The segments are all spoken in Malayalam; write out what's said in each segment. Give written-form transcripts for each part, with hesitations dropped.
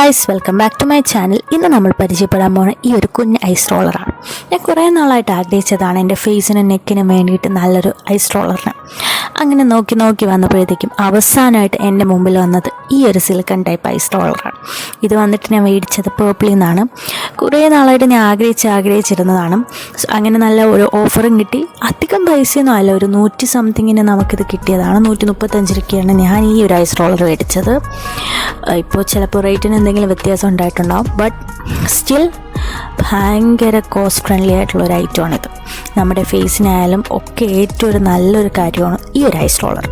Guys, welcome back to my channel. ഇന്ന് നമ്മൾ പരിചയപ്പെടാൻ പോകുന്ന ഈ ഒരു കുഞ്ഞ് ഐസ് റോളറാണ്. ഞാൻ കുറേ നാളായിട്ട് ആഗ്രഹിച്ചതാണ് എൻ്റെ ഫേസിനും നെക്കിനും വേണ്ടിയിട്ട് നല്ലൊരു ഐസ് റോളറിന്. അങ്ങനെ നോക്കി വന്നപ്പോഴത്തേക്കും അവസാനമായിട്ട് എൻ്റെ മുമ്പിൽ വന്നത് ഈ ഒരു സിലിക്കൺ ടൈപ്പ് ഐസ് റോളറാണ്. ഇത് വന്നിട്ട് ഞാൻ മേടിച്ചത് പേർപ്പിളിൽ നിന്നാണ്. കുറേ നാളായിട്ട് ഞാൻ ആഗ്രഹിച്ചിരുന്നതാണ്. അങ്ങനെ നല്ല ഒരു ഓഫറും കിട്ടി. അധികം പൈസയൊന്നും അല്ല, ഒരു 100 സംതിങ്ങിന് നമുക്കിത് കിട്ടിയതാണ്. 135 രൂപയ്ക്കാണ് ഞാൻ ഈ ഒരു ഐസ് റോളർ മേടിച്ചത്. ഇപ്പോൾ ചിലപ്പോൾ റേറ്റിന് എന്തെങ്കിലും വ്യത്യാസം ഉണ്ടായിട്ടുണ്ടാവും, ബട്ട് സ്റ്റിൽ ഭയങ്കര കോസ്റ്റ് ഫ്രണ്ട്ലി ആയിട്ടുള്ളൊരു ഐറ്റമാണിത്. നമ്മുടെ ഫേസിനായാലും ഒക്കെ ഏറ്റവും ഒരു നല്ലൊരു കാര്യമാണ് ഈ ഒരു ഐസ് റോളർ.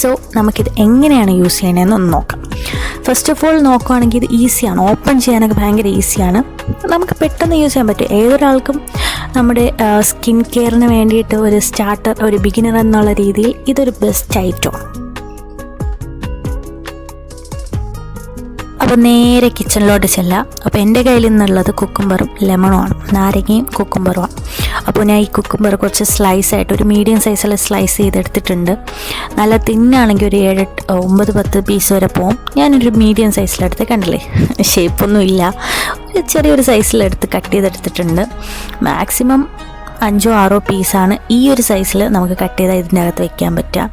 സോ നമുക്കിത് എങ്ങനെയാണ് യൂസ് ചെയ്യണമെന്ന് ഒന്ന് നോക്കാം. ഫസ്റ്റ് ഓഫ് ഓൾ നോക്കുകയാണെങ്കിൽ ഇത് ഈസിയാണ്, ഓപ്പൺ ചെയ്യാനൊക്കെ ഭയങ്കര ഈസിയാണ്. നമുക്ക് പെട്ടെന്ന് യൂസ് ചെയ്യാൻ പറ്റും. ഏതൊരാൾക്കും നമ്മുടെ സ്കിൻ കെയറിന് വേണ്ടിയിട്ട് ഒരു സ്റ്റാർട്ടർ, ഒരു ബിഗിനർ എന്നുള്ള രീതിയിൽ ഇതൊരു ബെസ്റ്റ് ഐറ്റമാണ്. അപ്പോൾ നേരെ കിച്ചണിലോട്ട് ചെല്ലാം. അപ്പോൾ എൻ്റെ കയ്യിൽ നിന്നുള്ളത് കുക്കുംബറും ലെമണുമാണ്, നാരങ്ങയും കുക്കുംബറുമാണ്. അപ്പോൾ ഞാൻ ഈ കുക്കുംബർ കുറച്ച് സ്ലൈസായിട്ട് ഒരു മീഡിയം സൈസിൽ സ്ലൈസ് ചെയ്തെടുത്തിട്ടുണ്ട്. നല്ല തിന്നാണെങ്കിൽ ഒരു 7-9-10 പീസ് വരെ പോവും. ഞാനൊരു മീഡിയം സൈസിലെടുത്ത്, കണ്ടില്ലേ ഷേപ്പൊന്നും ഇല്ല, ഒരു ചെറിയൊരു സൈസിലെടുത്ത് കട്ട് ചെയ്തെടുത്തിട്ടുണ്ട്. മാക്സിമം 5-6 പീസാണ് ഈ ഒരു സൈസിൽ നമുക്ക് കട്ട് ചെയ്താൽ ഇതിൻ്റെ അകത്ത് വെക്കാൻ പറ്റുക.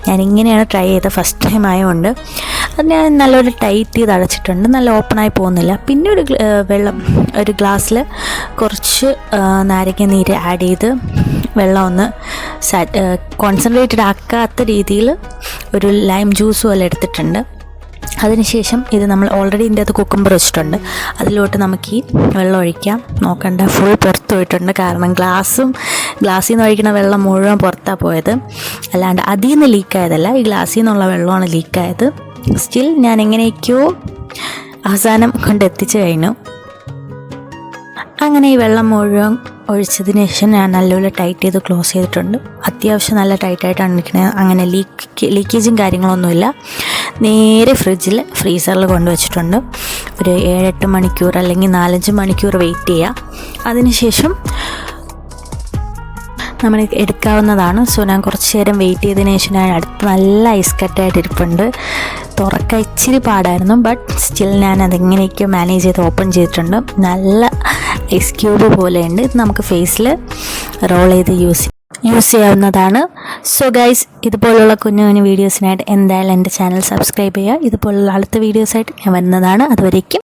ഞാനിങ്ങനെയാണ് ട്രൈ ചെയ്തത്, ഫസ്റ്റ് ടൈം ആയതുകൊണ്ട്. അത് ഞാൻ നല്ലൊരു ടൈറ്റ് ചെയ്ത് അടച്ചിട്ടുണ്ട്, നല്ല ഓപ്പണായി പോകുന്നില്ല. പിന്നെ ഒരു ഗ്ലാസ്സിൽ കുറച്ച് നാരങ്ങ നീര് ആഡ് ചെയ്ത് വെള്ളം ഒന്ന് കോൺസെൻട്രേറ്റഡ് ആക്കാത്ത രീതിയിൽ ഒരു ലൈം ജ്യൂസ് പോലെ എടുത്തിട്ടുണ്ട്. അതിനുശേഷം ഇത് നമ്മൾ ഓൾറെഡി ഇതിൻ്റെ അകത്ത് കുക്കുംബർ വെച്ചിട്ടുണ്ട്, അതിലോട്ട് നമുക്ക് ഈ വെള്ളം ഒഴിക്കാം. നോക്കണ്ട, ഫുൾ പുറത്ത് പോയിട്ടുണ്ട്. കാരണം ഗ്ലാസ്സിൽ നിന്ന് ഒഴിക്കുന്ന വെള്ളം മുഴുവൻ പുറത്താണ് പോയത്, അല്ലാണ്ട് അതിൽ നിന്ന് ലീക്കായതല്ല. ഈ ഗ്ലാസ്സിൽ നിന്നുള്ള വെള്ളമാണ് ലീക്കായത്. സ്റ്റിൽ ഞാൻ എങ്ങനെയൊക്കെയോ അവസാനം കൊണ്ടെത്തിച്ചു കഴിഞ്ഞു. അങ്ങനെ ഈ വെള്ളം മുഴുവൻ ഒഴിച്ചതിന് ശേഷം ഞാൻ നല്ലപോലെ ടൈറ്റ് ചെയ്ത് ക്ലോസ് ചെയ്തിട്ടുണ്ട്. അത്യാവശ്യം നല്ല ടൈറ്റായിട്ടാണ് ഇരിക്കുന്നത്. അങ്ങനെ ലീക്കേജും കാര്യങ്ങളൊന്നുമില്ല. നേരെ ഫ്രീസറിൽ കൊണ്ടുവച്ചിട്ടുണ്ട്. ഒരു 7-8 മണിക്കൂർ അല്ലെങ്കിൽ 4-5 മണിക്കൂർ വെയിറ്റ് ചെയ്യുക. അതിനുശേഷം നമ്മൾ എടുക്കാവുന്നതാണ്. സോ ഞാൻ കുറച്ച് നേരം വെയിറ്റ് ചെയ്തതിന് ശേഷം ഞാൻ അടുത്ത് നല്ല ഐസ് കട്ടായിട്ട് ഇരിപ്പുണ്ട്. തുറക്കാൻ ഇച്ചിരി പാടായിരുന്നു, ബട്ട് സ്റ്റിൽ ഞാൻ അതെങ്ങനെയൊക്കെയോ മാനേജ് ചെയ്ത് ഓപ്പൺ ചെയ്തിട്ടുണ്ട്. നല്ല ഐസ് ക്യൂബ് പോലെയുണ്ട്. ഇത് നമുക്ക് ഫേസിൽ റോൾ ചെയ്ത് യൂസ് ചെയ്യാവുന്നതാണ്. സോ ഗൈസ്, ഇതുപോലുള്ള കുഞ്ഞു വീഡിയോസിനായിട്ട് എന്തായാലും എൻ്റെ ചാനൽ സബ്സ്ക്രൈബ് ചെയ്യുക. ഇതുപോലുള്ള അടുത്ത വീഡിയോസായിട്ട് ഞാൻ വരുന്നതാണ്. അതുവരേക്കും